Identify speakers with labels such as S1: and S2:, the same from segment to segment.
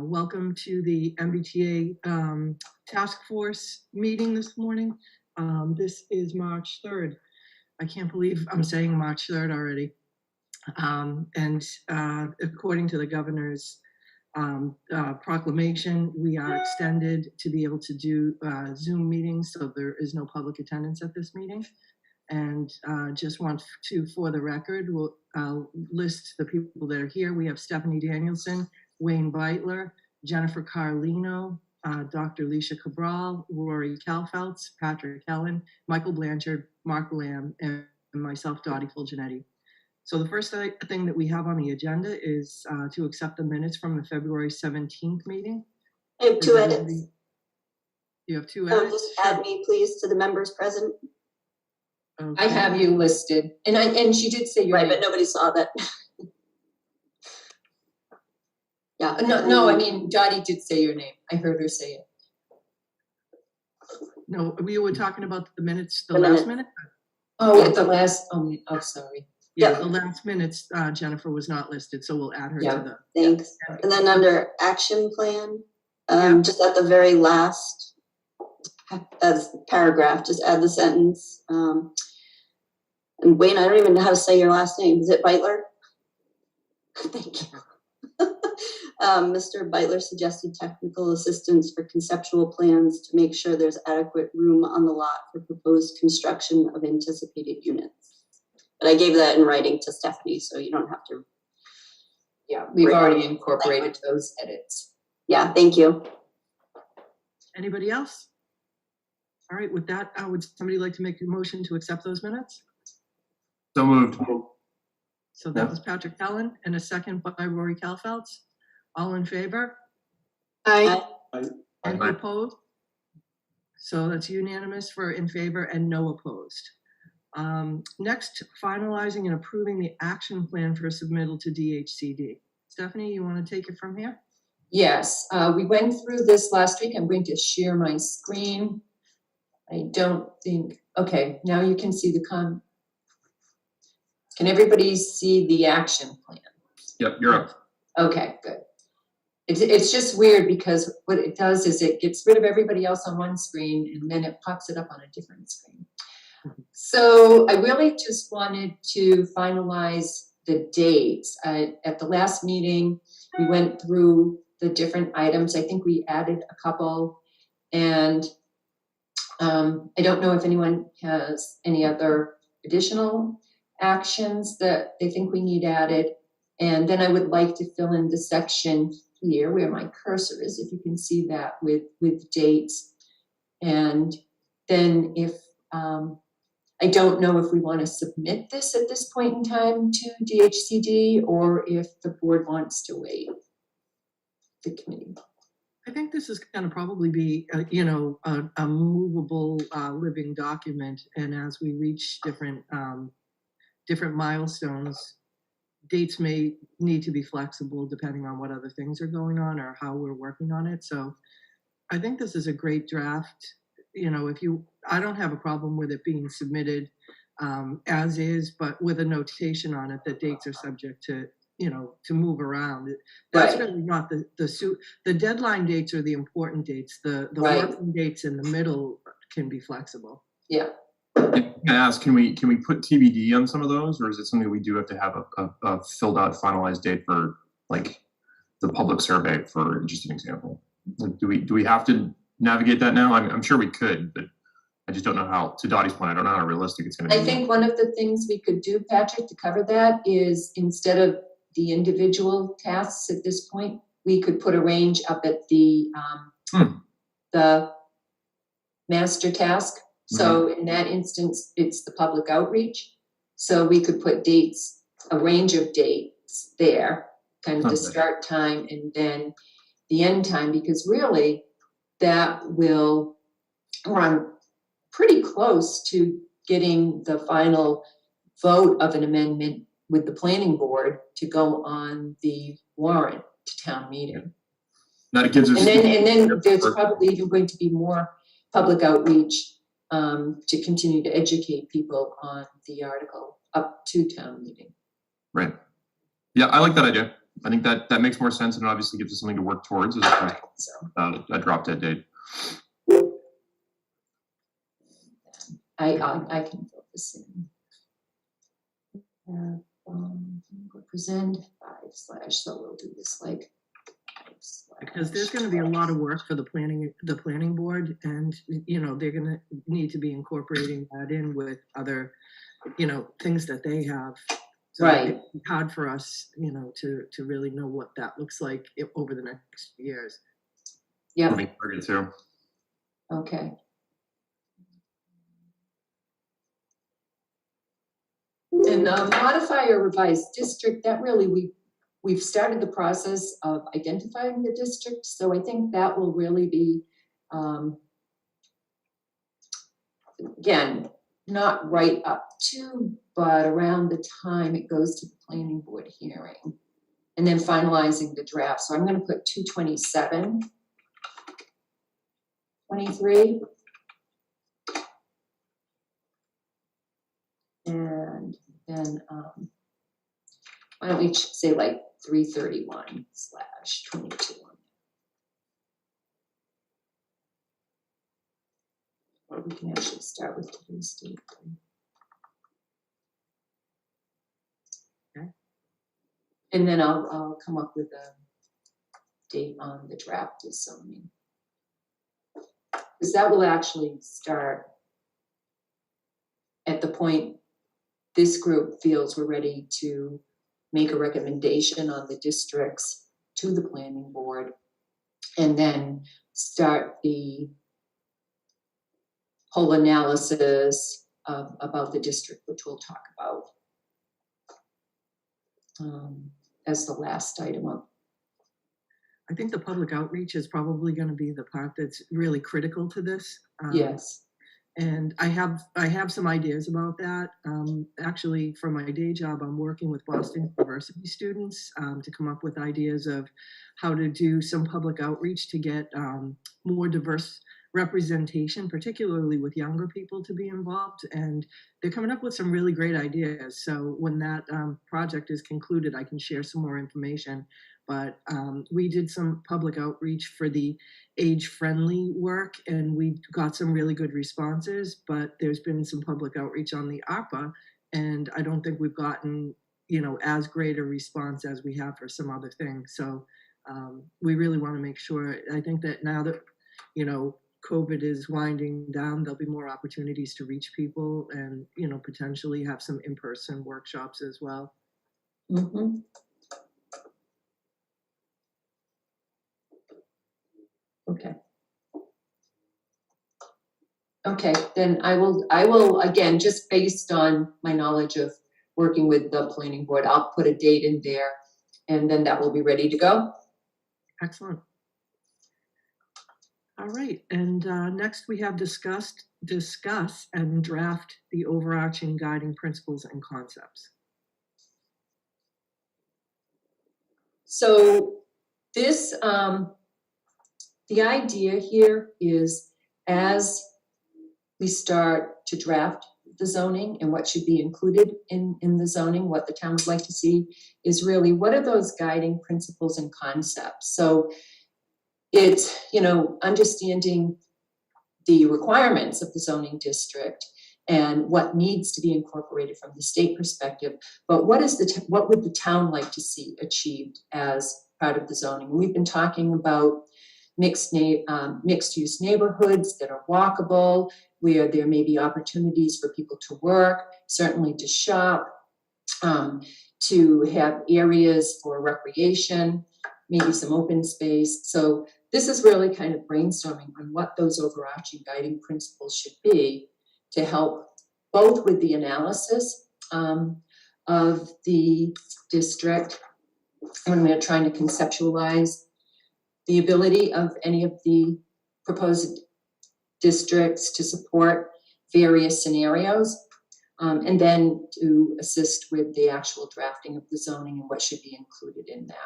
S1: Welcome to the MBTA task force meeting this morning. This is March 3rd. I can't believe I'm saying March 3rd already. According to the governor's proclamation, we are extended to be able to do Zoom meetings, so there is no public attendance at this meeting. And just want to, for the record, we'll list the people that are here. We have Stephanie Danielson, Wayne Beitler, Jennifer Carlino, Dr. Alicia Cabral, Rory Kalfeltz, Patrick Helen, Michael Blanchard, Mark Lamb, and myself, Dottie Fulgenetti. So the first thing that we have on the agenda is to accept the minutes from the February 17th meeting.
S2: I have two edits.
S1: You have two edits?
S2: Just add me, please, to the members present.
S3: Okay. I have you listed, and she did say you're
S2: right, but nobody saw that.
S3: Yeah, no, I mean, Dottie did say your name. I heard her say it.
S1: No, we were talking about the minutes, the last minute?
S3: Oh, at the last, oh, sorry.
S1: Yeah, the last minutes, Jennifer was not listed, so we'll add her to the.
S2: Thanks. And then under action plan, just at the very last as paragraph, just add the sentence. And Wayne, I don't even know how to say your last name. Is it Beitler? Thank you. Mr. Beitler suggested technical assistance for conceptual plans to make sure there's adequate room on the lot for proposed construction of anticipated units. But I gave that in writing to Stephanie, so you don't have to.
S3: Yeah, we've already incorporated those edits.
S2: Yeah, thank you.
S1: Anybody else? All right, with that, would somebody like to make a motion to accept those minutes?
S4: So moved.
S1: So that was Patrick Helen, and a second by Rory Kalfeltz. All in favor?
S2: Aye.
S1: Any opposed? So that's unanimous for in favor and no opposed. Next, finalizing and approving the action plan for submittal to Dhcd. Stephanie, you want to take it from here?
S3: Yes, we went through this last week. I'm going to share my screen. I don't think, okay, now you can see the Can everybody see the action plan?
S4: Yep, you're up.
S3: Okay, good. It's just weird because what it does is it gets rid of everybody else on one screen and then it pops it up on a different screen. So I really just wanted to finalize the dates. At the last meeting, we went through the different items. I think we added a couple, and I don't know if anyone has any other additional actions that they think we need added. And then I would like to fill in the section here where my cursor is, if you can see that, with dates. And then if, I don't know if we want to submit this at this point in time to Dhcd or if the board wants to wait, the committee.
S1: I think this is going to probably be, a movable living document. And as we reach different milestones, dates may need to be flexible depending on what other things are going on or how we're working on it. So I think this is a great draft. I don't have a problem with it being submitted as is, but with a notation on it that dates are subject to, to move around. That's really not the deadline dates are the important dates. The working dates in the middle can be flexible.
S3: Yeah.
S4: Can I ask, can we put TBD on some of those, or is it something we do have to have a filled out finalized date for, like, the public survey, for just an example? Like, do we have to navigate that now? I'm sure we could, but I just don't know how. To Dottie's point, I don't know how realistic it's going to be.
S3: I think one of the things we could do, Patrick, to cover that is, instead of the individual tasks at this point, we could put a range up at the master task. So in that instance, it's the public outreach. So we could put dates, a range of dates there, kind of the start time and then the end time, because really that will run pretty close to getting the final vote of an amendment with the planning board to go on the warrant to town meeting.
S4: That gives us.
S3: And then there's probably even going to be more public outreach to continue to educate people on the article up to town meeting.
S4: Right. Yeah, I like that idea. I think that makes more sense, and obviously gives us something to work towards as opposed
S3: So
S4: to a drop dead date.
S3: I can fill this in. Present 5/ so we'll do this like 5/.
S1: Because there's going to be a lot of work for the planning board, and they're going to need to be incorporating that in with other things that they have. So
S3: Right.
S1: it's hard for us to really know what that looks like over the next years.
S3: Yep.
S4: Moving target too.
S3: Okay. And modify or revise district, that really we've started the process of identifying the district, so I think that will really be again not right up to, but around the time it goes to the planning board hearing, and then finalizing the draft. So I'm going to put 2/27, 23, and then why don't we say like 3/31/22. Or we can actually start with today's date.
S1: Okay.
S3: And then I'll come up with a date on the draft of zoning. Because that will actually start at the point this group feels we're ready to make a recommendation on the districts to the planning board, and then start the whole analysis about the district, which we'll talk about as the last item up.
S1: I think the public outreach is probably going to be the part that's really critical to this.
S3: Yes.
S1: And I have some ideas about that. Actually, for my day job, I'm working with Boston University students to come up with ideas of how to do some public outreach to get more diverse representation, particularly with younger people, to be involved. And they're coming up with some really great ideas. So when that project is concluded, I can share some more information. But we did some public outreach for the age-friendly work, and we got some really good responses, but there's been some public outreach on the ARPA, and I don't think we've gotten, as great a response as we have for some other things. So we really want to make sure, I think that now that, COVID is winding down, there'll be more opportunities to reach people and, potentially have some in-person workshops as well.
S3: Mm-hmm. Okay. Okay, then I will again, just based on my knowledge of working with the planning board, I'll put a date in there, and then that will be ready to go.
S1: Excellent. All right, and next we have discuss and draft the overarching guiding principles and concepts.
S3: So this, the idea here is, as we start to draft the zoning and what should be included in the zoning, what the town would like to see, is really what are those guiding principles and concepts. So it's, understanding the requirements of the zoning district and what needs to be incorporated from the state perspective, but what would the town like to see achieved as part of the zoning? We've been talking about mixed-use neighborhoods that are walkable, where there may be opportunities for people to work, certainly to shop, to have areas for recreation, maybe some open space. So this is really kind of brainstorming on what those overarching guiding principles should be to help both with the analysis of the district, and we're trying to conceptualize the ability of any of the proposed districts to support various scenarios, and then to assist with the actual drafting of the zoning and what should be included in that.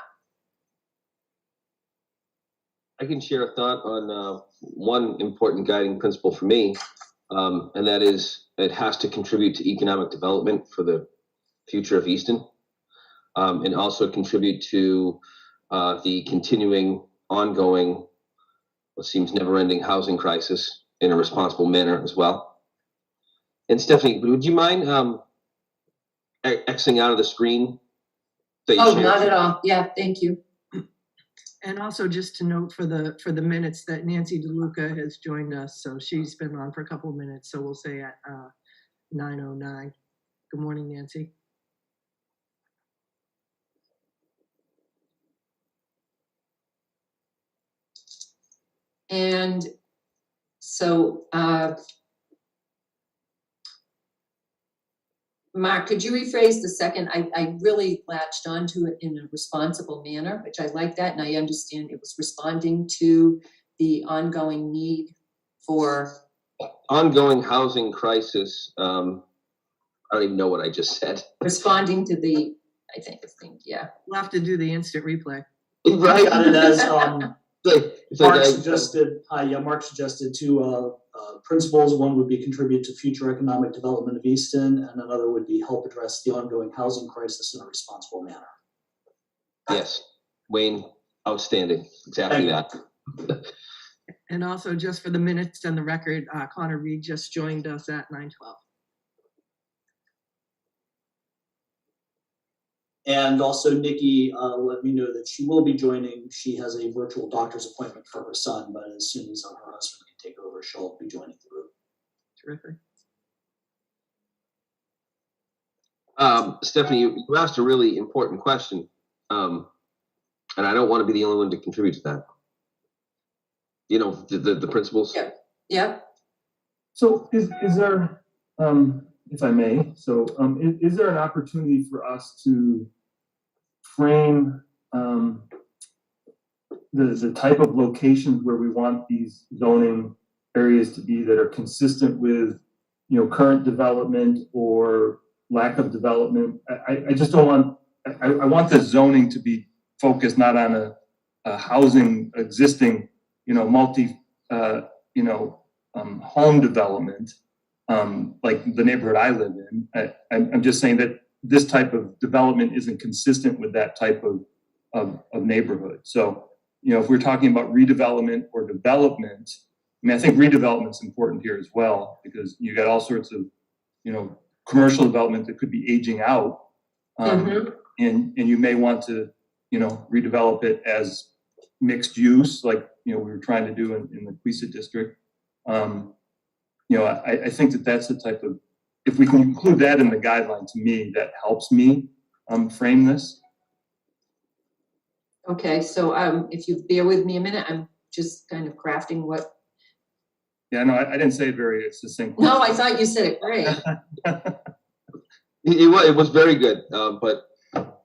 S5: I can share a thought on one important guiding principle for me, and that is it has to contribute to economic development for the future of Easton. and also contribute to the continuing, ongoing, what seems never-ending housing crisis in a responsible manner as well. And Stephanie, would you mind Xing out of the screen that you
S3: Oh,
S5: shared?
S3: not at all. Yeah, thank you.
S1: And also just to note for the minutes that Nancy DeLuca has joined us. So she's been on for a couple of minutes. So we'll say at 9:09. Good morning, Nancy.
S3: And so, Mark, could you rephrase the second? I really latched onto it in a responsible manner, which I like that. And I understand it was responding to the ongoing need for.
S5: Ongoing housing crisis. I don't even know what I just said.
S3: Responding to the, I think, yeah.
S1: We'll have to do the instant replay.
S5: Right.
S6: Got it as
S5: It's like
S6: Mark suggested. Mark suggested two principles. One would be contribute to future economic development of Easton, and another would be help address the ongoing housing crisis in a responsible manner.
S5: yes, Wayne, outstanding. Exactly that.
S1: And also just for the minutes and the record, Connor Reed just joined us at 9:12.
S6: And also, Nikki let me know that she will be joining. She has a virtual doctor's appointment for her son, but as soon as her husband can take over, she'll be joining the group.
S1: Terrific.
S5: Stephanie, you asked a really important question, and I don't want to be the only one to contribute to that. You know, the principles.
S3: Yeah. Yeah.
S7: So is there, if I may, so is there an opportunity for us to frame the type of locations where we want these zoning areas to be that are consistent with, you know, current development or lack of development? I just don't want, I want the zoning to be focused not on a housing existing, you know, home development, like the neighborhood I live in. I'm just saying that this type of development isn't consistent with that type of neighborhood. So, you know, if we're talking about redevelopment or development, I mean, I think redevelopment is important here as well, because you got all sorts of, you know, commercial development that could be aging out, and you may want to, you know, redevelop it as mixed use, like, you know, we were trying to do in the Queesit district. You know, I think that that's the type of, if we can include that in the guideline, to me, that helps me frame this.
S3: Okay, so if you bear with me a minute, I'm just kind of crafting what.
S7: Yeah, no, I didn't say it very succinct.
S3: No, I thought you said it great.
S5: It was very good, but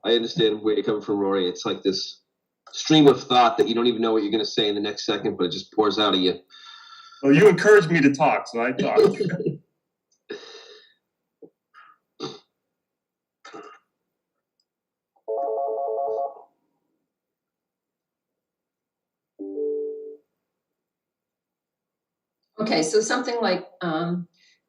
S5: I understand where you're coming from, Rory. It's like this stream of thought that you don't even know what you're going to say in the next second, but it just pours out of you.
S7: Well, you encouraged me to talk, so I talked.
S3: Okay, so something like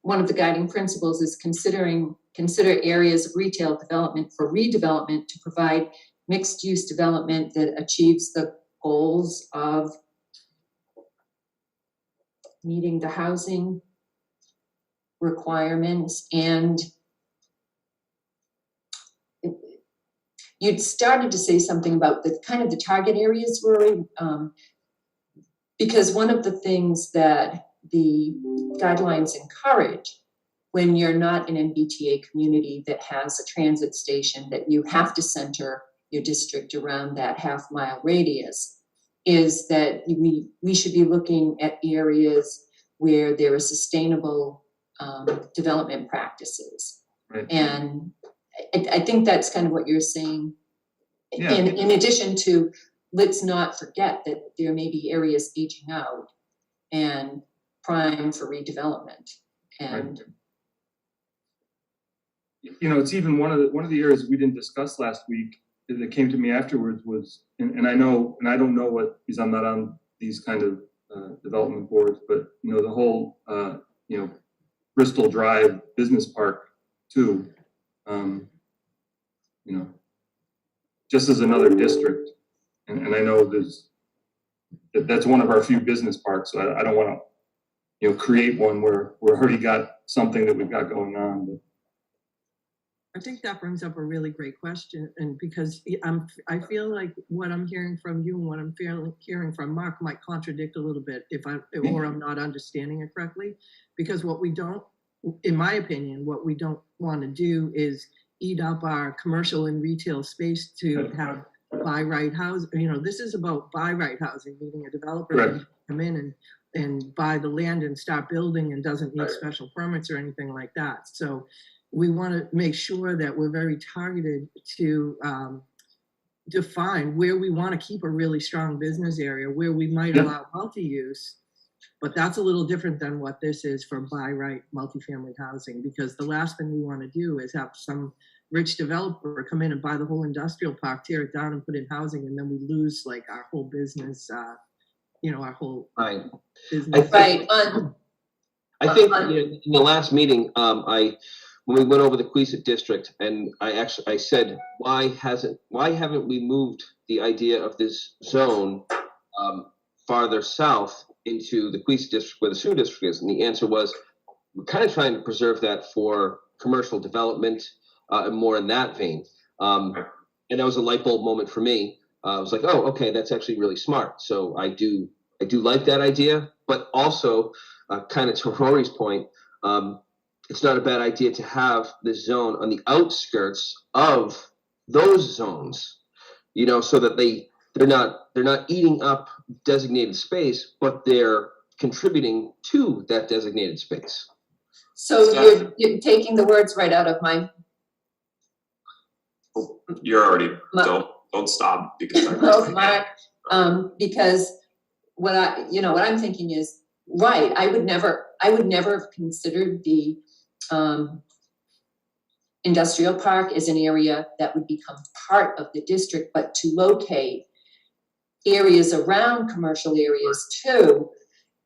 S3: one of the guiding principles is consider areas of retail development for redevelopment to provide mixed use development that achieves the goals of meeting the housing requirements. And you'd started to say something about the kind of the target areas, Rory, because one of the things that the guidelines encourage when you're not an MBTA community that has a transit station that you have to center your district around that half-mile radius is that we should be looking at areas where there are sustainable development practices.
S7: Right.
S3: And I think that's kind of what you're saying.
S7: Yeah.
S3: In addition to, let's not forget that there may be areas aging out and prime for redevelopment. And
S7: Right. You know, it's even one of the areas we didn't discuss last week that came to me afterwards was, and I don't know what, because I'm not on these kind of development boards, but you know, the whole you know, Bristol Drive Business Park too. You know, just as another district. And I know that's one of our few business parks, so I don't want to, you know, create one where we're already got something that we've got going on. But
S1: I think that brings up a really great question, and because I feel like what I'm hearing from you and what I'm hearing from Mark might contradict a little bit or I'm not understanding it correctly, because what we don't, in my opinion, what we don't want to do is eat up our commercial and retail space to have by right housing. You know, this is about by right housing, meaning a developer can come in and buy the land and start building and doesn't need special permits or anything like that. So we want to make sure that we're very targeted to define where we want to keep a really strong business area, where we might allow multi-use, but that's a little different than what this is for by right multifamily housing, because the last thing we want to do is have some rich developer come in and buy the whole industrial park, tear it down and put in housing, and then we lose like our whole business, our whole business.
S3: Right.
S5: I think in the last meeting, when we went over the Queeset district, and I said, why haven't we moved the idea of this zone farther south into the Queeset district where the sewer district is? And the answer was, we're kind of trying to preserve that for commercial development and more in that vein. And that was a light bulb moment for me. I was like, oh, okay, that's actually really smart. So I do like that idea, but also kind of to Rory's point, it's not a bad idea to have this zone on the outskirts of those zones, you know, so that they're not eating up designated space, but they're contributing to that designated space.
S3: So you're taking the words right out of my.
S8: You're already don't stop because
S3: Mark, because what I'm thinking is right. I would never have considered the industrial park as an area that would become part of the district, but to locate areas around commercial areas too.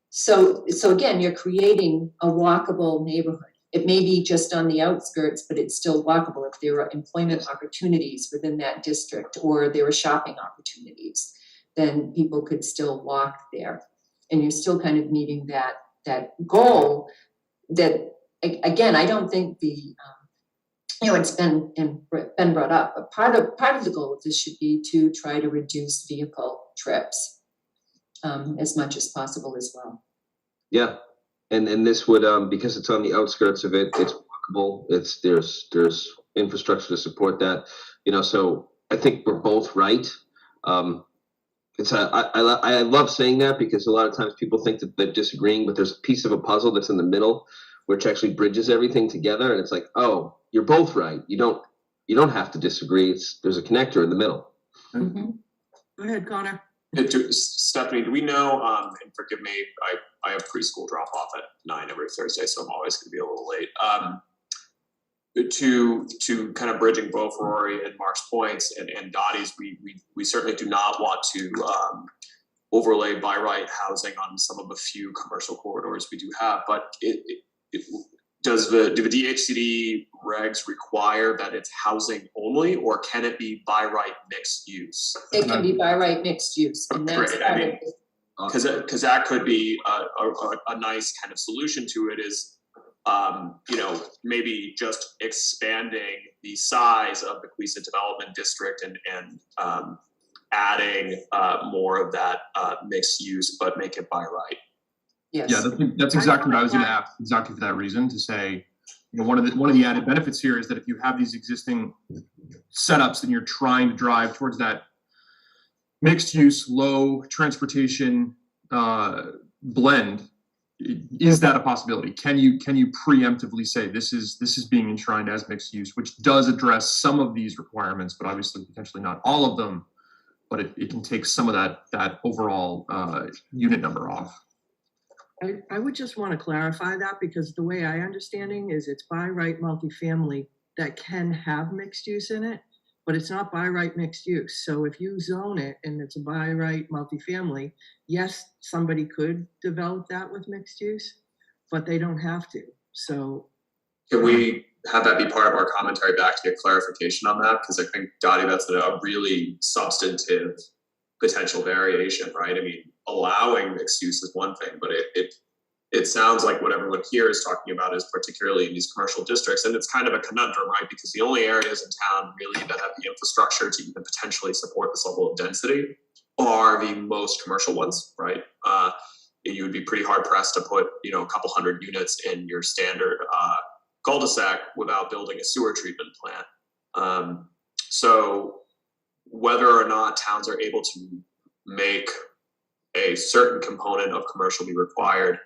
S3: So again, you're creating a walkable neighborhood. It may be just on the outskirts, but it's still walkable if there are employment opportunities within that district or there are shopping opportunities, then people could still walk there. And you're still kind of meeting that goal that, again, I don't think it's been brought up, but part of the goal of this should be to try to reduce vehicle trips as much as possible as well.
S5: Yeah, and this would because it's on the outskirts of it, it's walkable. There's infrastructure to support that, you know. So I think we're both right. I love saying that because a lot of times people think that they're disagreeing, but there's a piece of a puzzle that's in the middle, which actually bridges everything together. And it's like, oh, you're both right. You don't have to disagree. There's a connector in the middle.
S3: Mm-hmm.
S1: Go ahead, Connor.
S8: Stephanie, do we know, and forgive me, I have preschool drop off at 9 every Thursday, so I'm always going to be a little late. To kind of bridging both Rory and Mark's points and Dottie's, we certainly do not want to overlay by right housing on some of the few commercial corridors we do have, but do the DHCD regs require that it's housing only, or can it be by right mixed use?
S3: It can be by right mixed use, and that's
S8: because that could be a nice kind of solution to it is, maybe just expanding the size of the Queeset Development District and adding more of that mixed use, but make it by right.
S3: Yes.
S4: Yeah, that's exactly what I was going to ask, exactly for that reason, to say, one of the added benefits here is that if you have these existing setups and you're trying to drive towards that mixed use, low transportation blend, is that a possibility? Can you preemptively say this is being enshrined as mixed use, which does address some of these requirements, but obviously potentially not all of them, but it can take some of that overall unit number off.
S1: I would just want to clarify that, because the way I understanding is it's by right multifamily that can have mixed use in it, but it's not by right mixed use. So if you zone it and it's a by right multifamily, yes, somebody could develop that with mixed use, but they don't have to. So
S8: Can we have that be part of our commentary back to get clarification on that, because I think, Dottie, that's a really substantive potential variation, right? I mean, allowing mixed use is one thing, but it sounds like what everyone here is talking about is particularly in these commercial districts, and it's kind of a conundrum, right? Because the only areas in town really that have the infrastructure to even potentially support this level of density are the most commercial ones, right? You would be pretty hard pressed to put, you know, a couple hundred units in your standard cul-de-sac without building a sewer treatment plant. So whether or not towns are able to make a certain component of commercial be required,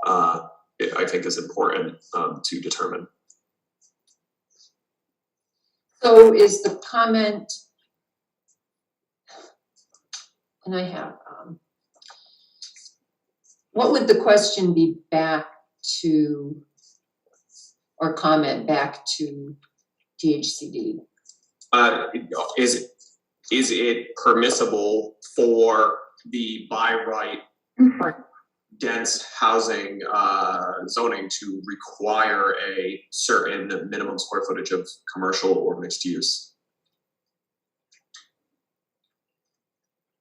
S8: I think is important to determine.
S3: So is the comment, and I have, what would the question be back to, or comment back to DHCD? Is it permissible for the by right dense housing zoning to require a certain minimum square footage of commercial or mixed use?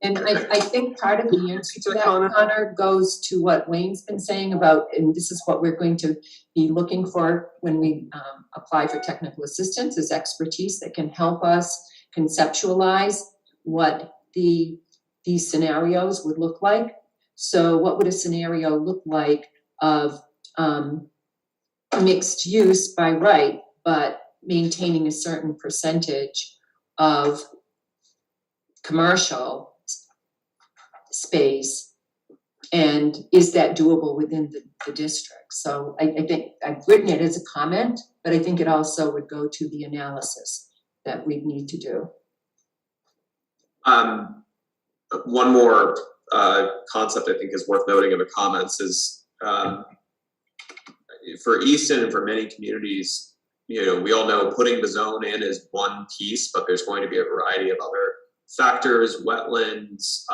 S9: And I think part of the answer to that, Connor, goes to what Wayne's been saying about, and this is what we're going to be looking for when we apply for technical assistance, is expertise that can help us conceptualize what these scenarios would look like. So what would a scenario look like of mixed use by right, but maintaining a certain percentage of commercial space, and is that doable within the district? So I think I've written it as a comment, but I think it also would go to the analysis that we need to do.
S8: One more concept I think is worth noting in the comments is for Easton and for many communities, you know, we all know putting the zone in is one piece, but there's going to be a variety of other factors, wetlands,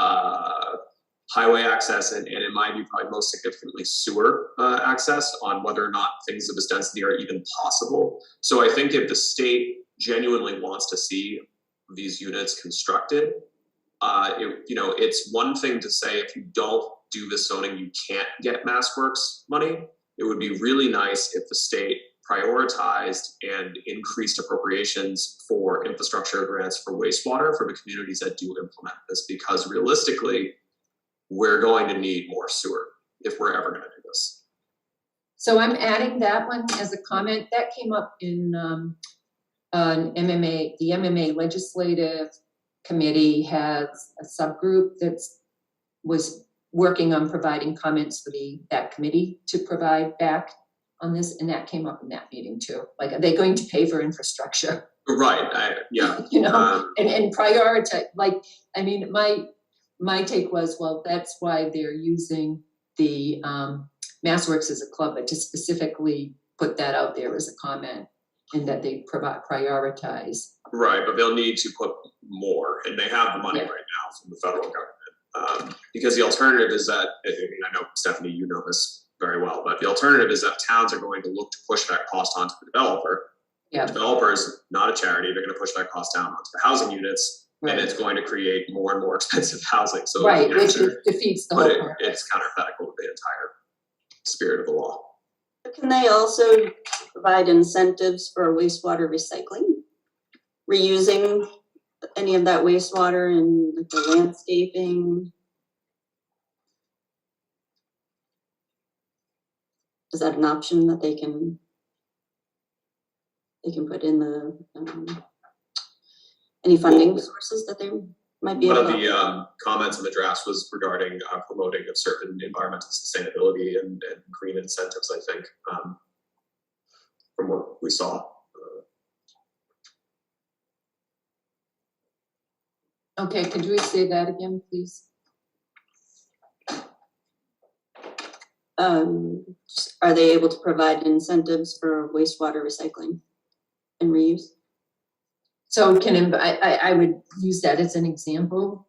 S8: highway access, and in my view, probably most significantly sewer access on whether or not things of this density are even possible. So I think if the state genuinely wants to see these units constructed, you know, it's one thing to say if you don't do this zoning, you can't get MassWorks money. It would be really nice if the state prioritized and increased appropriations for infrastructure grants for wastewater for the communities that do implement this, because realistically, we're going to need more sewer if we're ever going to do this.
S9: So I'm adding that one as a comment that came up in an MMA. The MMA Legislative Committee has a subgroup that was working on providing comments for that committee to provide back on this, and that came up in that meeting too. Like, are they going to pay for infrastructure?
S8: Right. Yeah.
S9: You know, and prioritize. Like, I mean, my take was, well, that's why they're using the MassWorks as a club, but to specifically put that out there as a comment, and that they prioritize.
S8: Right, but they'll need to put more, and they have the money right now from the federal government. Because the alternative is that, I mean, I know, Stephanie, you know this very well, but the alternative is that towns are going to look to push that cost onto the developer.
S9: Yeah.
S8: The developer is not a charity, they're going to push that cost down onto the housing units, and it's going to create more and more expensive housing. So
S9: right, which defeats the whole purpose.
S8: It's counterfactual to the entire spirit of the law.
S2: Can they also provide incentives for wastewater recycling? Reusing any of that wastewater in like the landscaping? Is that an option that they can put in the any funding sources that they might be able to?
S8: One of the comments in the drafts was regarding promoting of certain environmental sustainability and green incentives, I think, from what we saw.
S9: Okay, could you say that again, please?
S2: Are they able to provide incentives for wastewater recycling and reuse?
S9: So I would use that as an example,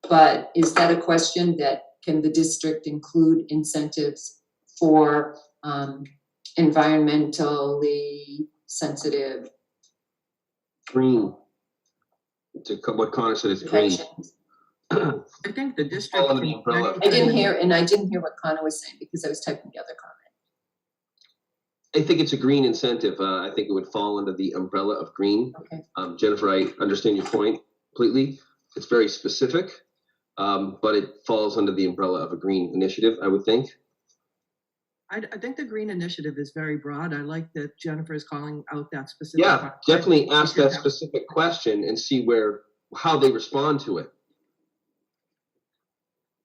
S9: but is that a question that can the district include incentives for environmentally sensitive
S5: Green. What Connor said is green.
S9: protections.
S1: I think the district.
S5: Fall under the umbrella.
S9: I didn't hear what Connor was saying because I was typing the other comment.
S5: I think it's a green incentive. I think it would fall under the umbrella of green.
S9: Okay.
S5: Jennifer, I understand your point completely. It's very specific, but it falls under the umbrella of a green initiative, I would think.
S1: I think the green initiative is very broad. I like that Jennifer is calling out that specific.
S5: Yeah,
S1: part.
S5: definitely
S1: We
S5: ask
S1: should
S5: that
S1: have-
S5: specific question and see how they respond to it.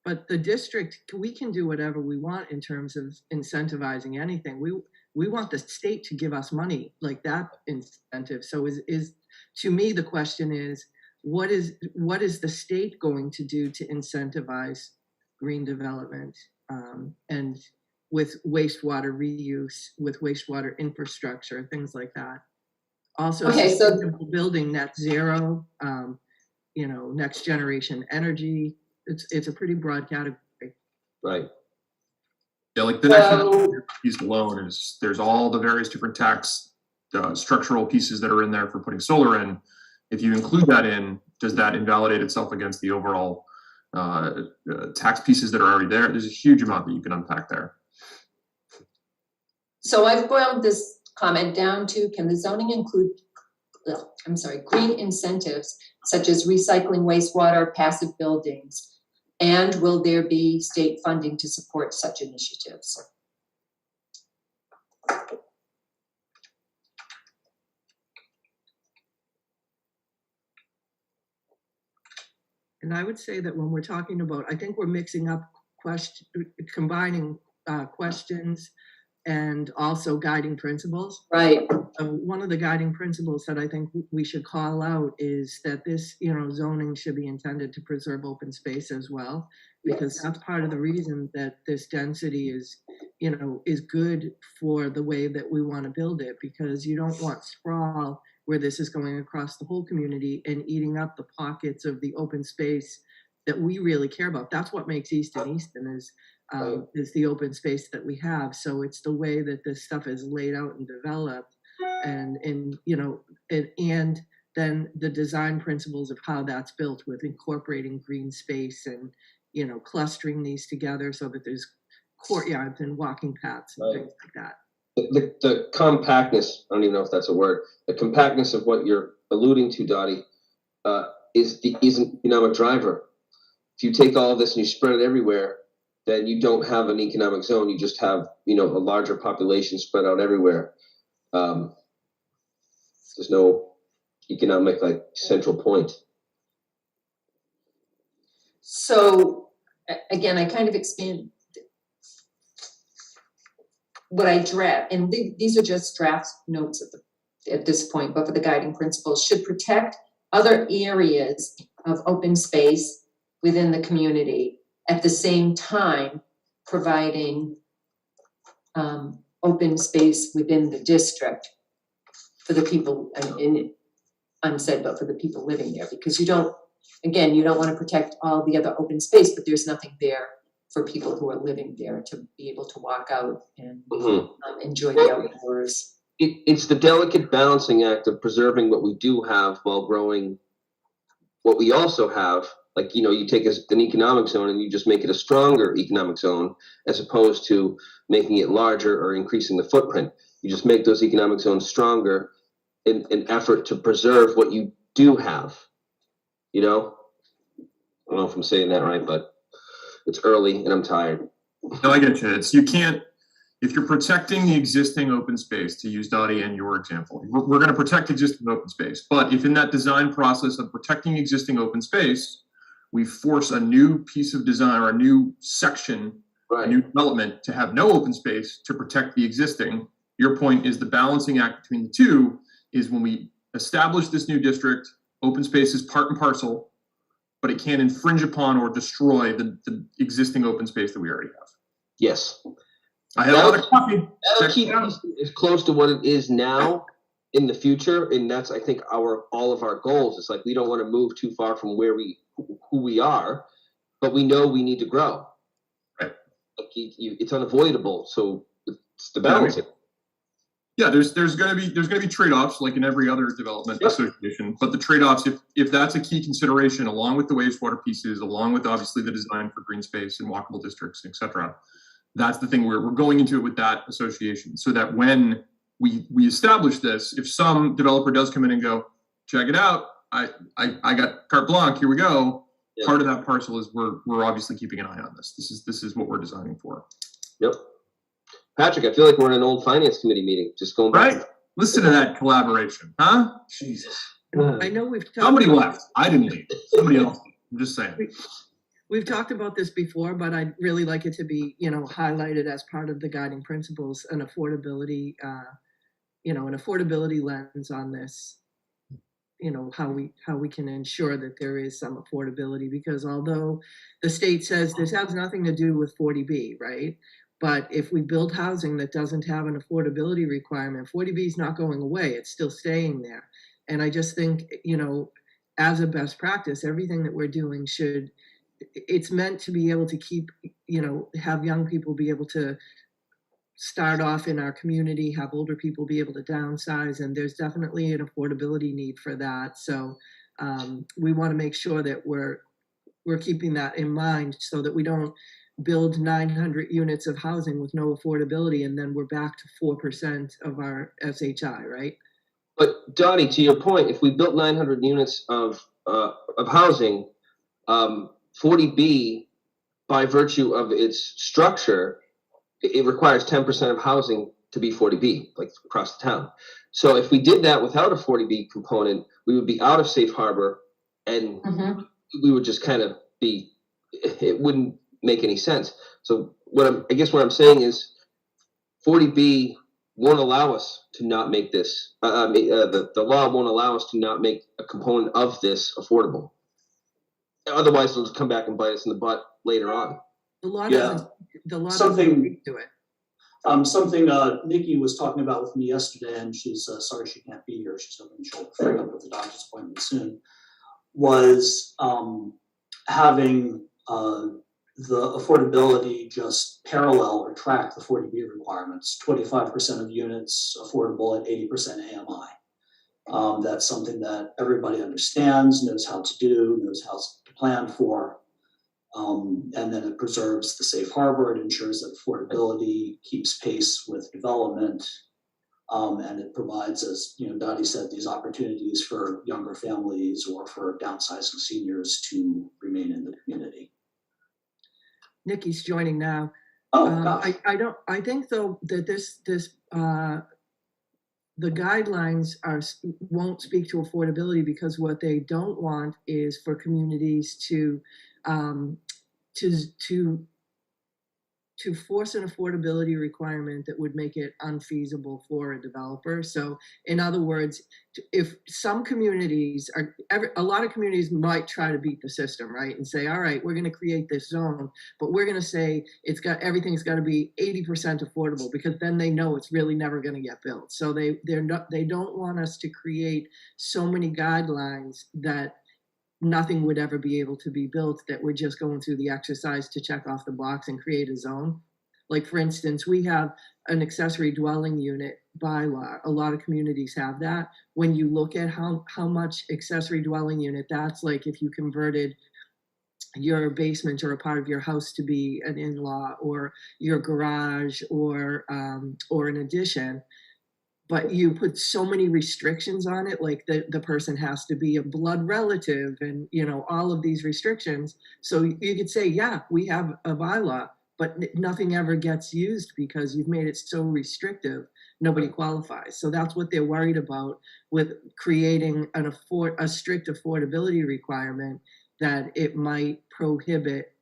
S1: But the district, we can do whatever we want in terms of incentivizing anything. We want the state to give us money like that incentive. So is to me, the question is, what is the state going to do to incentivize green development and with wastewater reuse, with wastewater infrastructure, things like that. Also,
S9: Okay, so-
S1: sustainable building, net zero, next generation energy. It's a pretty broad category.
S5: Right.
S4: Yeah, like the national piece alone is there's all the various different tax structural pieces that are in there for putting solar in. If you include that in, does that invalidate itself against the overall tax pieces that are already there? There's a huge amount that you can unpack there.
S9: So I've boiled this comment down to, can the zoning include, green incentives such as recycling wastewater, passive buildings? And will there be state funding to support such initiatives?
S1: And I would say that when we're talking about, I think we're mixing up combining questions and also guiding principles.
S9: Right.
S1: One of the guiding principles that I think we should call out is that this, zoning should be intended to preserve open space as well, because
S9: Yes.
S1: that's part of the reason that this density is good for the way that we want to build it, because you don't want sprawl where this is going across the whole community and eating up the pockets of the open space that we really care about. That's what makes Easton is the open space that we have. So it's the way that this stuff is laid out and developed, and then the design principles of how that's built with incorporating green space and clustering these together so that there's courtyards and walking paths and things like that.
S5: The compactness, I don't even know if that's a word, the compactness of what you're alluding to, Dottie, is an economic driver. If you take all of this and you spread it everywhere, then you don't have an economic zone. You just have, a larger population spread out everywhere. There's no economic central point.
S9: So again, I kind of expand what I draft, and these are just draft notes at this point, but for the guiding principles, should protect other areas of open space within the community, at the same time providing open space within the district for the people, and unsaid, but for the people living there, because you don't want to protect all the other open space, but there's nothing there for people who are living there to be able to walk out and enjoy the outdoors.
S5: It's the delicate balancing act of preserving what we do have while growing what we also have. You take an economic zone and you just make it a stronger economic zone, as opposed to making it larger or increasing the footprint. You just make those economic zones stronger in an effort to preserve what you do have. I don't know if I'm saying that right, but it's early and I'm tired.
S4: No, I get you. You can't, if you're protecting the existing open space, to use Dottie and your example, we're going to protect existing open space. But if in that design process of protecting existing open space, we force a new piece of design or a new section, a new development to have no open space to protect the existing, your point is the balancing act between the two is when we establish this new district, open space is part and parcel, but it can't infringe upon or destroy the existing open space that we already have.
S5: Yes.
S4: I have a lot of coffee.
S5: That'll keep as close to what it is now in the future, and that's, I think, all of our goals. It's we don't want to move too far from who we are, but we know we need to grow.
S4: Right.
S5: It's unavoidable, so it's the balancing.
S4: Yeah, there's gonna be trade-offs like in every other development association, but the trade-offs, if that's a key consideration, along with the wastewater pieces, along with obviously the design for green space and walkable districts, et cetera, that's the thing where we're going into it with that association, so that when we establish this, if some developer does come in and go, check it out, I got carte blanche, here we go.
S5: Yep.
S4: Part of that parcel is we're obviously keeping an eye on this. This is what we're designing for.
S5: Yep. Patrick, I feel like we're in an old finance committee meeting, just going back.
S4: Right? Listen to that collaboration, huh?
S5: Jesus.
S1: I know we've talked
S4: Somebody
S1: about-
S4: left. I didn't leave. Somebody else. I'm just saying.
S1: We've talked about this before, but I'd really like it to be, highlighted as part of the guiding principles, an affordability, an affordability lens on this. How we can ensure that there is some affordability, because although the state says this has nothing to do with 40B, right? But if we build housing that doesn't have an affordability requirement, 40B is not going away. It's still staying there. And I just think, as a best practice, everything that we're doing it's meant to be able to keep, have young people be able to start off in our community, have older people be able to downsize, and there's definitely an affordability need for that. So we want to make sure that we're keeping that in mind, so that we don't build 900 units of housing with no affordability, and then we're back to 4% of our SHI, right?
S5: But Dottie, to your point, if we built 900 units of housing, 40B, by virtue of its structure, it requires 10% of housing to be 40B, like across the town. So if we did that without a 40B component, we would be out of safe harbor, and we would just kind of be, it wouldn't make any sense. So what I'm saying is 40B won't allow us to not make this, the law won't allow us to not make a component of this affordable. Otherwise, it'll just come back and bite us in the butt later on.
S1: The law
S6: Yeah.
S1: doesn't,
S6: Something-
S1: speak to it.
S6: Something Nikki was talking about with me yesterday, and she's sorry she can't be here. She's hoping she'll free up with the doctor's appointment soon. Was having the affordability just parallel or track the 40B requirements. 25% of units affordable at 80% AMI. That's something that everybody understands, knows how to do, knows how to plan for. And then it preserves the safe harbor. It ensures that affordability keeps pace with development. And it provides, as Dottie said, these opportunities for younger families or for downsizing seniors to remain in the community.
S1: Nikki's joining now.
S6: Oh, gosh.
S1: I think though that the guidelines won't speak to affordability, because what they don't want is for communities to force an affordability requirement that would make it unfeasible for a developer. So in other words, if some communities a lot of communities might try to beat the system, right? And say, all right, we're going to create this zone, but we're going to say everything's got to be 80% affordable, because then they know it's really never going to get built. So they don't want us to create so many guidelines that nothing would ever be able to be built, that we're just going through the exercise to check off the box and create a zone. Like, for instance, we have an accessory dwelling unit bylaw. A lot of communities have that. When you look at how much accessory dwelling unit, that's like if you converted your basement or a part of your house to be an in-law, or your garage, or an addition. But you put so many restrictions on it, like the person has to be a blood relative, and all of these restrictions. So you could say, yeah, we have a bylaw, but nothing ever gets used because you've made it so restrictive, nobody qualifies. So that's what they're worried about with creating a strict affordability requirement, that it might prohibit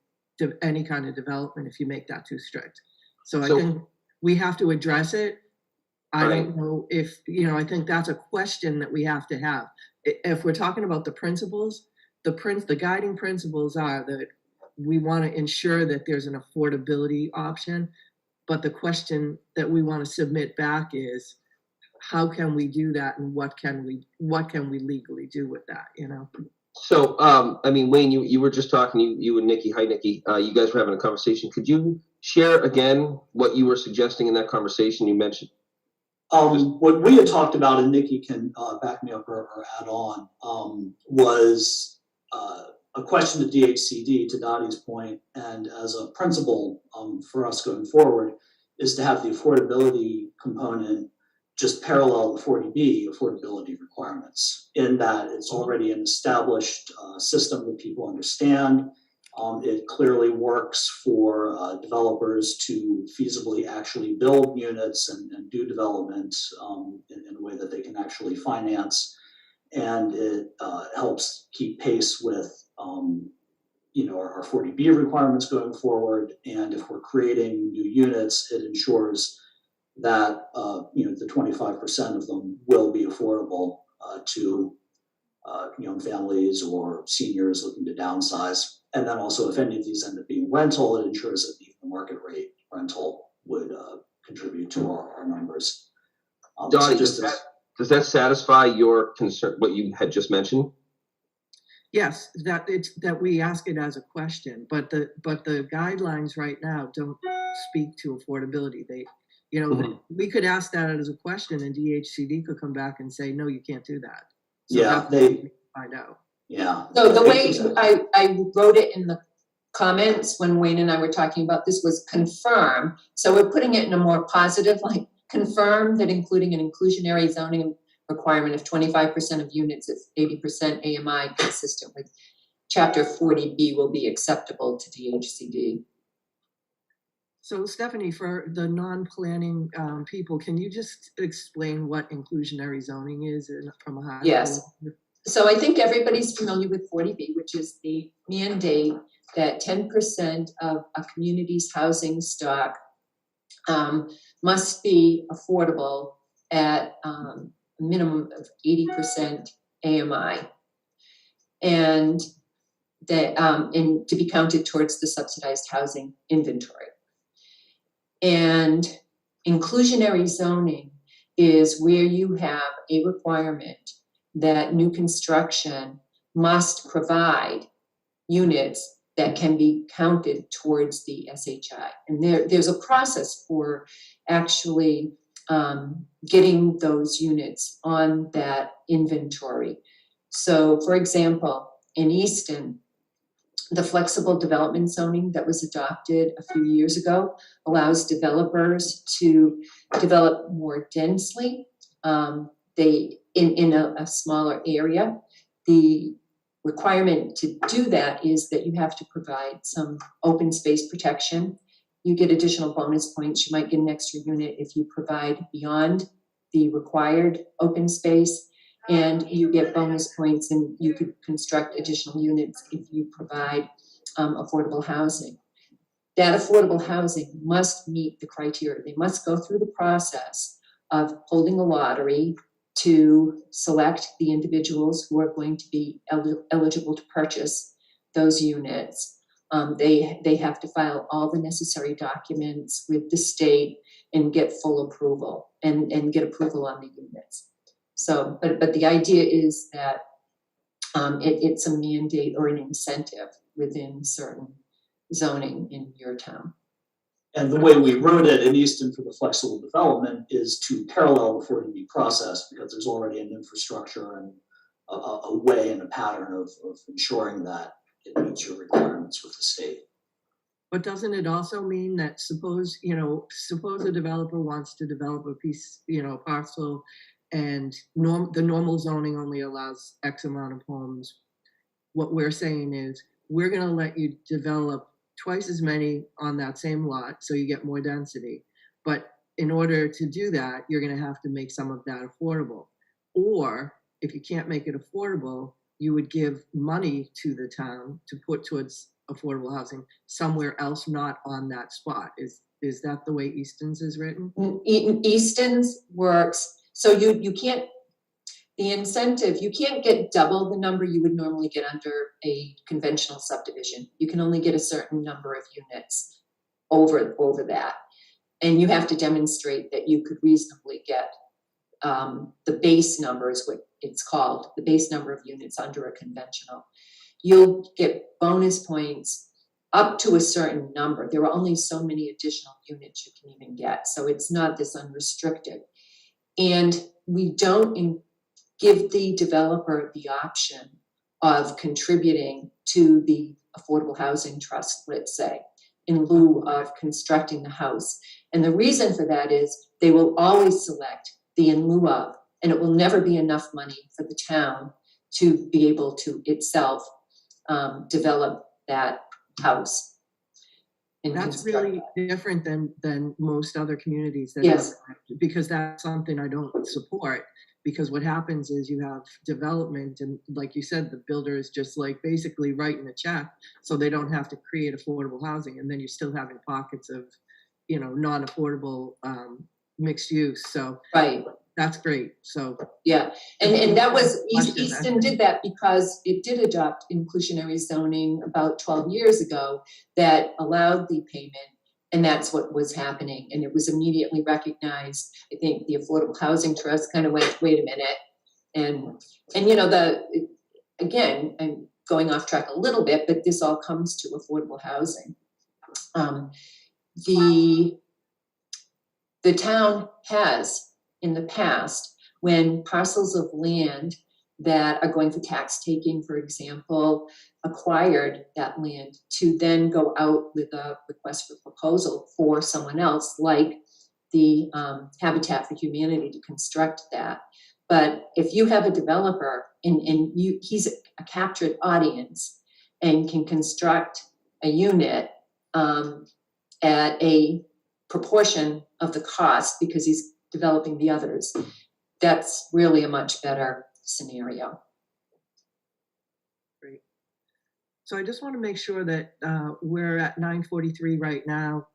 S1: any kind of development if you make that too strict. So I think we have to address it. I don't know if, I think that's a question that we have to have. If we're talking about the principles, the guiding principles are that we want to ensure that there's an affordability option. But the question that we want to submit back is, how can we do that, and what can we legally do with that,
S5: So, Wayne, you were just talking, you and Nikki, hi Nikki, you guys were having a conversation. Could you share again what you were suggesting in that conversation you mentioned?
S6: What we had talked about, and Nikki can back me up or add on, was a question to DHCD, to Dottie's point, and as a principle for us going forward, is to have the affordability component just parallel the 40B affordability requirements, in that it's already an established system that people understand. It clearly works for developers to feasibly actually build units and do development in a way that they can actually finance. And it helps keep pace with our 40B requirements going forward. And if we're creating new units, it ensures that the 25% of them will be affordable to young families or seniors looking to downsize. And then also, if any of these end up being rental, it ensures that even the market rate rental would contribute to our numbers.
S5: Dottie, does that satisfy your concern, what you had just mentioned?
S1: Yes, that we ask it as a question, but the guidelines right now don't speak to affordability. They, we could ask that as a question, and DHCD could come back and say, no, you can't do that. So
S6: yeah, they
S1: find out.
S6: Yeah.
S9: So the way I wrote it in the comments when Wayne and I were talking about this was confirm. So we're putting it in a more positive, like confirm that including an inclusionary zoning requirement of 25% of units at 80% AMI consistent with Chapter 40B will be acceptable to DHCD.
S1: So Stephanie, for the non-planning people, can you just explain what inclusionary zoning is from a high
S9: Yes.
S1: level?
S9: So I think everybody's familiar with 40B, which is the mandate that 10% of a community's housing stock must be affordable at a minimum of 80% AMI, and that and to be counted towards the subsidized housing inventory. And inclusionary zoning is where you have a requirement that new construction must provide units that can be counted towards the SHI. And there's a process for actually getting those units on that inventory. So, for example, in Easton, the flexible development zoning that was adopted a few years ago allows developers to develop more densely. In a smaller area. The requirement to do that is that you have to provide some open space protection. You get additional bonus points. You might get an extra unit if you provide beyond the required open space, and you get bonus points, and you could construct additional units if you provide affordable housing. That affordable housing must meet the criteria. They must go through the process of holding a lottery to select the individuals who are going to be eligible to purchase those units. They have to file all the necessary documents with the state and get full approval and get approval on the units. So, but the idea is that it's a mandate or an incentive within certain zoning in your town.
S6: And the way we wrote it in Easton for the flexible development is to parallel the 40B process, because there's already an infrastructure and a way and a pattern of ensuring that it meets your requirements with the state.
S1: But doesn't it also mean that suppose a developer wants to develop a piece, parcel, and the normal zoning only allows X amount of homes. What we're saying is we're going to let you develop twice as many on that same lot, so you get more density. But in order to do that, you're going to have to make some of that affordable. Or if you can't make it affordable, you would give money to the town to put towards affordable housing somewhere else, not on that spot. Is that the way Easton's is written?
S9: Easton's works, so you can't, the incentive, you can't get double the number you would normally get under a conventional subdivision. You can only get a certain number of units over that. And you have to demonstrate that you could reasonably get the base number is what it's called, the base number of units under a conventional. You'll get bonus points up to a certain number. There are only so many additional units you can even get. So it's not this unrestricted. And we don't give the developer the option of contributing to the affordable housing trust, let's say, in lieu of constructing the house. And the reason for that is they will always select the in lieu of, and it will never be enough money for the town to be able to itself develop that house. And
S1: That's
S9: construct
S1: really different than most other communities that
S9: Yes.
S1: have, because that's something I don't support. Because what happens is you have development, and like you said, the builder is just like basically writing a check so they don't have to create affordable housing, and then you're still having pockets of, you know, non-affordable mixed use. So
S9: right.
S1: that's great. So
S9: Yeah, and that was,
S1: Question,
S9: Easton did that because it did adopt inclusionary zoning about 12 years ago that allowed the payment, and that's what was happening. And it was immediately recognized. I think the Affordable Housing Trust kind of went, wait a minute. And you know, again, I'm going off track a little bit, but this all comes to affordable housing. The town has, in the past, when parcels of land that are going for tax taking, for example, acquired that land to then go out with a request for proposal for someone else, like the Habitat for Humanity, to construct that. But if you have a developer and he's a captured audience and can construct a unit at a proportion of the cost because he's developing the others, that's really a much better scenario.
S1: great. So I just want to make sure that we're at 9:43 right now.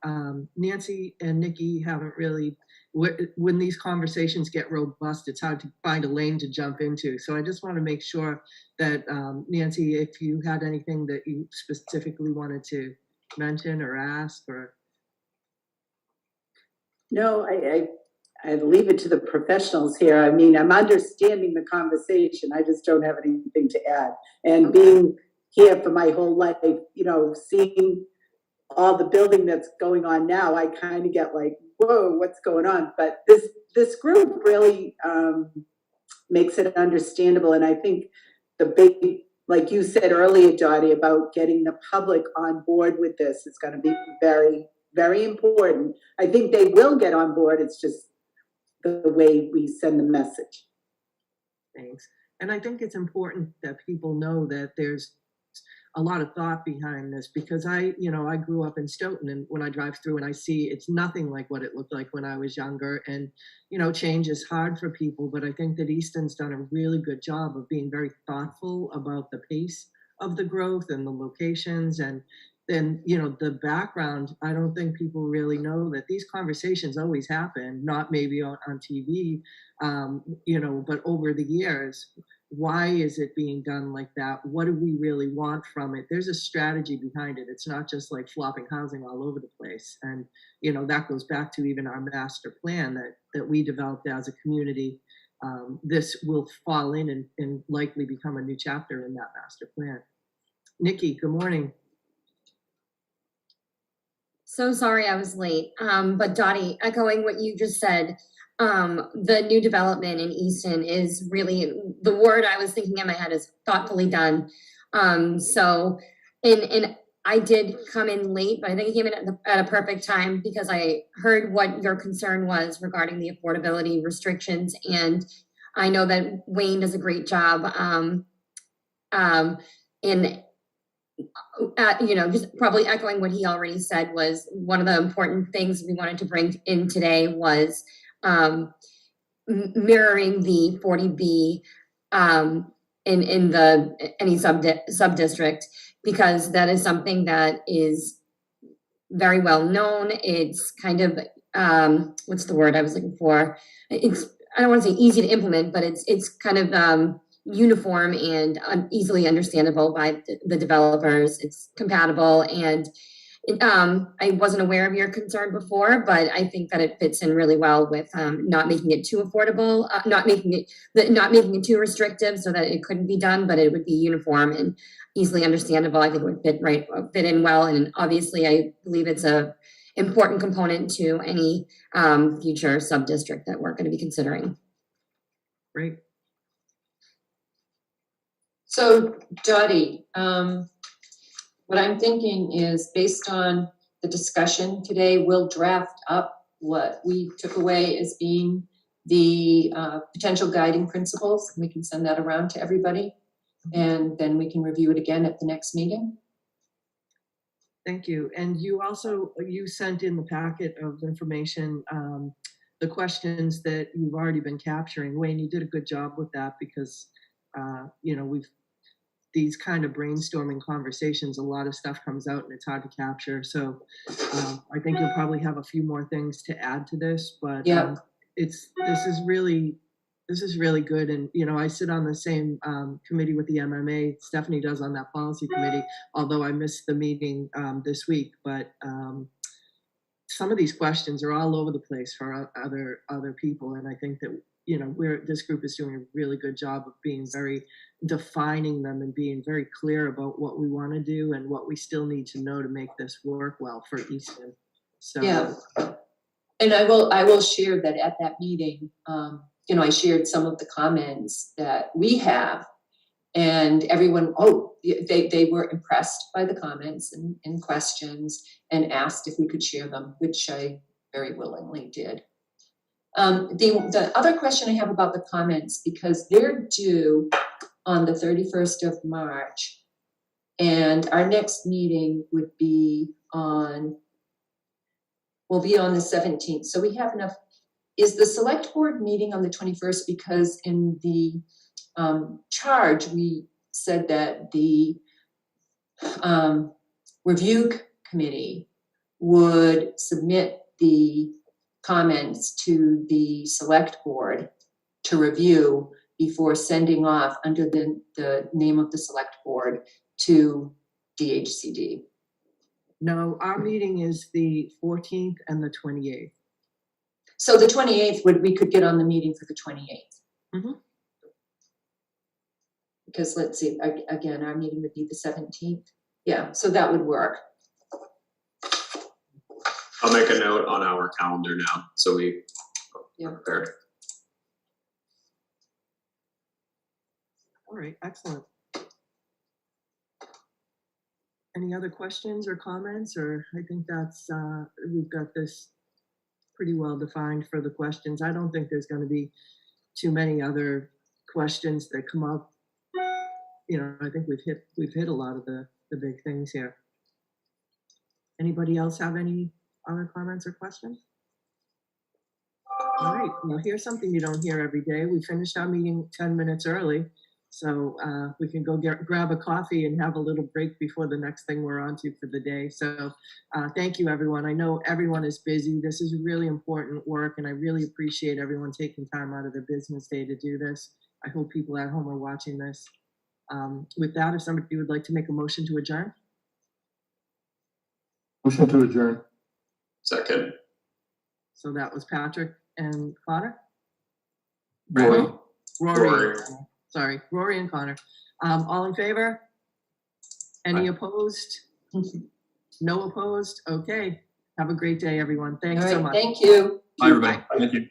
S1: Nancy and Nikki haven't really, when these conversations get robust, it's hard to find a lane to jump into. So I just want to make sure that Nancy, if you had anything that you specifically wanted to mention or ask, or.
S10: No, I leave it to the professionals here. I mean, I'm understanding the conversation. I just don't have anything to add. And being here for my whole life, you know, seeing all the building that's going on now, I kind of get like, whoa, what's going on? But this group really makes it understandable. And I think the big, like you said earlier, Dottie, about getting the public on board with this is going to be very, very important. I think they will get on board. It's just the way we send the message.
S1: Thanks. And I think it's important that people know that there's a lot of thought behind this, because I grew up in Stoughton, and when I drive through and I see it's nothing like what it looked like when I was younger, and change is hard for people, but I think that Easton's done a really good job of being very thoughtful about the pace of the growth and the locations, and then the background. I don't think people really know that these conversations always happen, not maybe on TV, but over the years. Why is it being done like that? What do we really want from it? There's a strategy behind it. It's not just like flopping housing all over the place. And, that goes back to even our master plan that we developed as a community. This will fall in and likely become a new chapter in that master plan. Nikki, good morning.
S11: So sorry I was late. But Dottie, echoing what you just said, the new development in Easton is really, the word I was thinking in my head is thoughtfully done. So I did come in late, but I think I came in at a perfect time, because I heard what your concern was regarding the affordability restrictions. And I know that Wayne does a great job just probably echoing what he already said. Was one of the important things we wanted to bring in today was mirroring the 40B in any sub-district, because that is something that is very well known. It's kind of what's the word I was looking for? I don't want to say easy to implement, but it's kind of uniform and easily understandable by the developers. It's compatible, and I wasn't aware of your concern before, but I think that it fits in really well with not making it too affordable, not making it too restrictive so that it couldn't be done, but it would be uniform and easily understandable. I think it would fit in well, and obviously I believe it's important component to any future sub-district that we're going to be considering.
S1: Great.
S9: So Dottie, what I'm thinking is based on the discussion today, we'll draft up what we took away as being the potential guiding principles. And we can send that around to everybody. And then we can review it again at the next meeting.
S1: Thank you. And you also, you sent in the packet of information, the questions that you've already been capturing. Wayne, you did a good job with that because, you know, these kind of brainstorming conversations, a lot of stuff comes out and it's hard to capture. So I think you'll probably have a few more things to add to this, but
S9: Yeah.
S1: this is really good. And, you know, I sit on the same committee with the MMA. Stephanie does on that policy committee, although I missed the meeting this week. But some of these questions are all over the place for other people. And I think that, you know, this group is doing a really good job of being very defining them and being very clear about what we want to do and what we still need to know to make this work well for Easton. So
S9: Yeah. And I will share that at that meeting, you know, I shared some of the comments that we have, and everyone, they were impressed by the comments and questions and asked if we could share them, which I very willingly did. The other question I have about the comments, because they're due on the 31st of March, and our next meeting will be on the 17th. So we have enough. Is the select board meeting on the 21st? Because in the charge, we said that the review committee would submit the comments to the select board to review before sending off under the name of the select board to DHCD.
S1: no, our meeting is the 14th and the 28th.
S9: So the 28th, we could get on the meeting for the 28th.
S1: Mhm.
S9: Because let's see, again, our meeting would be the 17th. Yeah, so that would work.
S8: I'll make a note on our calendar now, so we
S9: Yeah.
S8: prepared.
S1: All right, excellent. Any other questions or comments? Or I think that's, we've got this pretty well defined for the questions. I don't think there's going to be too many other questions that come up. You know, I think we've hit a lot of the big things here. Anybody else have any other comments or questions? All right, well, here's something you don't hear every day. We finished our meeting 10 minutes early, so we can go grab a coffee and have a little break before the next thing we're on to for the day. So thank you, everyone. I know everyone is busy. This is really important work, and I really appreciate everyone taking time out of their business day to do this. I hope people at home are watching this. With that, if somebody would like to make a motion to adjourn.
S7: Motion to adjourn.
S8: Second.
S1: So that was Patrick and Connor?
S7: Rory.
S1: Rory. Sorry, Rory and Connor. All in favor? Any opposed? No opposed? Okay. Have a great day, everyone. Thanks
S9: All
S1: so
S9: right,
S1: much.
S9: thank you.
S4: Bye, everybody. Thank you.